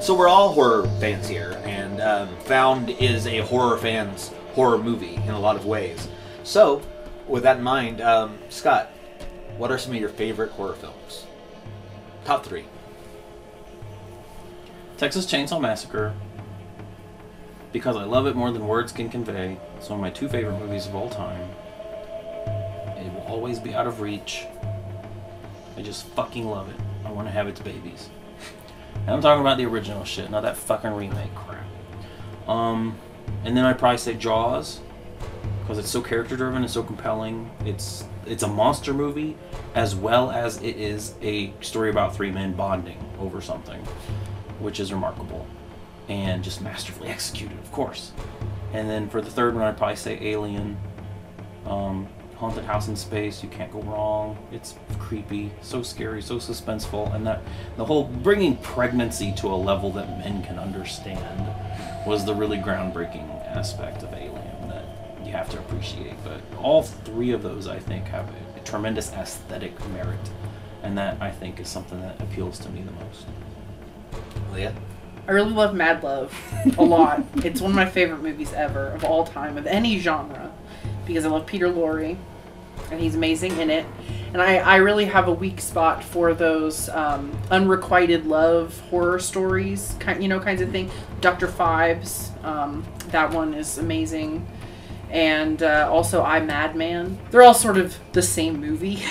So we're all horror fans here, and Found is a horror fan's horror movie in a lot of ways. So, with that in mind, Scott, what are some of your favorite horror films? Top 3. Texas Chainsaw Massacre, because I love it more than words can convey. It's one of my 2 favorite movies of all time. It will always be out of reach. I just fucking love it. I want to have its babies. And I'm talking about the original shit, not that fucking remake crap. And then I'd probably say Jaws, because it's so character driven and so compelling. It's a monster movie, as well as it is a story about 3 men bonding over something, which is remarkable and just masterfully executed, of course. And then for the third one, I'd probably say Alien. Haunted house in space, you can't go wrong. It's creepy, so scary, so suspenseful, and that the whole bringing pregnancy to a level that men can understand was the really groundbreaking aspect of Alien that you have to appreciate. But all 3 of those, I think, have a tremendous aesthetic merit, and that, I think, is something that appeals to me the most. Leah? I really love Mad Love a lot. It's one of my favorite movies ever, of all time, of any genre, because I love Peter Lorre, and he's amazing in it. And I really have a weak spot for those unrequited love horror stories, kinds of thing. Dr. Phibes, that one is amazing. And also I, Madman. They're all sort of the same movie,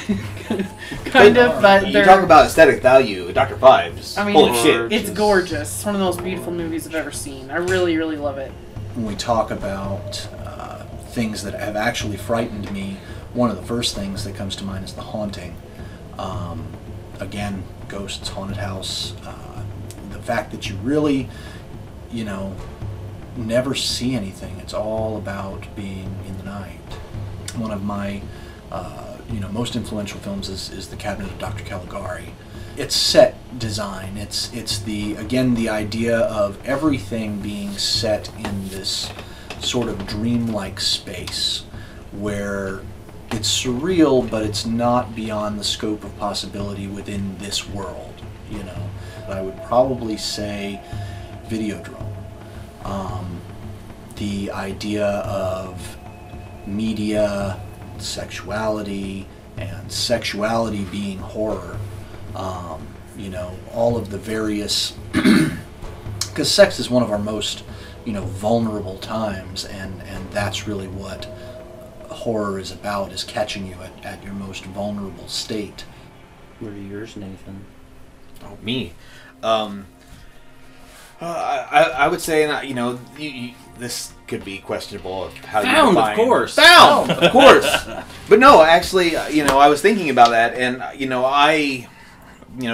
kind of, but you talk about aesthetic value, Dr. Phibes. I mean, holy shit. It's gorgeous. It's one of the most beautiful movies I've ever seen. I really, really love it. When we talk about things that have actually frightened me, one of the first things that comes to mind is The Haunting. Again, ghosts, haunted house. The fact that you really, never see anything. It's all about being in the night. One of my, most influential films is The Cabinet of Dr. Caligari. It's set design. It's the idea of everything being set in this sort of dreamlike space where it's surreal, but it's not beyond the scope of possibility within this world, I would probably say Videodrome. The idea of media, sexuality, and sexuality being horror. All of the various... Because sex is one of our most, vulnerable times, and that's really what horror is about, is catching you at your most vulnerable state. What are yours, Nathan? Oh, me. I would say, this could be questionable of how Found, you define... of course. Found, of course. But no, actually, I was thinking about that, and,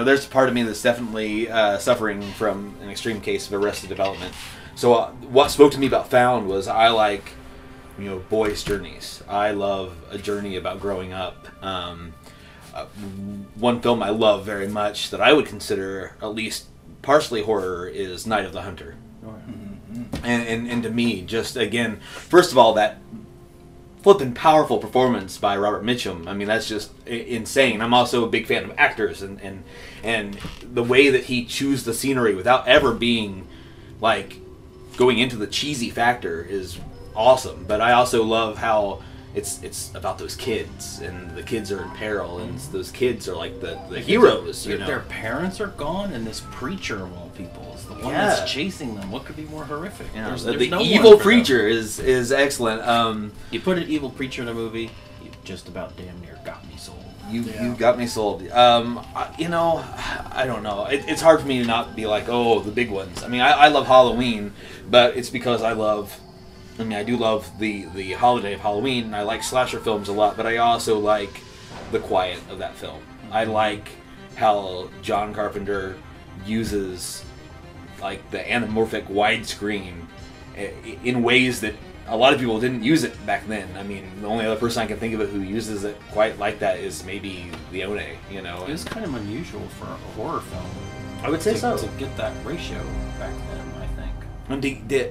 there's a part of me that's definitely suffering from an extreme case of arrested development. So what spoke to me about Found was I like, boys' journeys. I love a journey about growing up. One film I love very much that I would consider at least partially horror is Night of the Hunter. And to me, just again, first of all, that flippin' powerful performance by Robert Mitchum. I mean, that's just insane. I'm also a big fan of actors, and the way that he chews the scenery without ever being like going into the cheesy factor is awesome. But I also love how it's about those kids, and the kids are in peril, and those kids are like the heroes. Their parents are gone, and this preacher of all people is the one that's chasing them. What could be more horrific? There's the no evil preacher is excellent. You put an evil preacher in a movie, you just about damn near got me sold. You got me sold. I don't know. It's hard for me to not be like, oh, the big ones. I mean, I love Halloween, but it's because I do love the holiday of Halloween, and I like slasher films a lot, but I also like the quiet of that film. I like how John Carpenter uses like the anamorphic widescreen in ways that a lot of people didn't use it back then. I mean, the only other person I can think of who uses it quite like that is maybe Leone, It was kind of unusual for a horror film. I would say so. To get that ratio back then, I think. And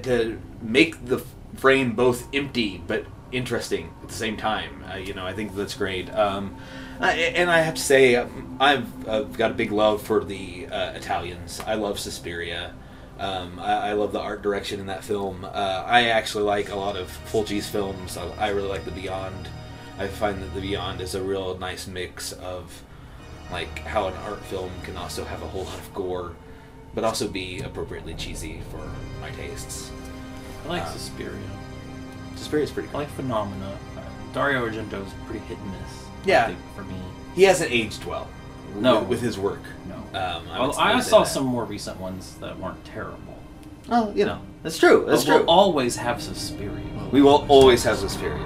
to make the frame both empty but interesting at the same time, I think that's great. And I have to say, I've got a big love for the Italians. I love Suspiria. I love the art direction in that film. I actually like a lot of Fulci's films. I really like The Beyond. I find that The Beyond is a real nice mix of like how an art film can also have a whole lot of gore, but also be appropriately cheesy for my tastes. I like Suspiria. Suspiria's pretty I cool. like Phenomena. Dario Argento's pretty hit and miss. Yeah. I think, for me. He hasn't aged well. No. With his work. No. I I saw some more recent ones that weren't terrible. Oh, that's true. That's But true. We'll always have Suspiria. We will always have Suspiria.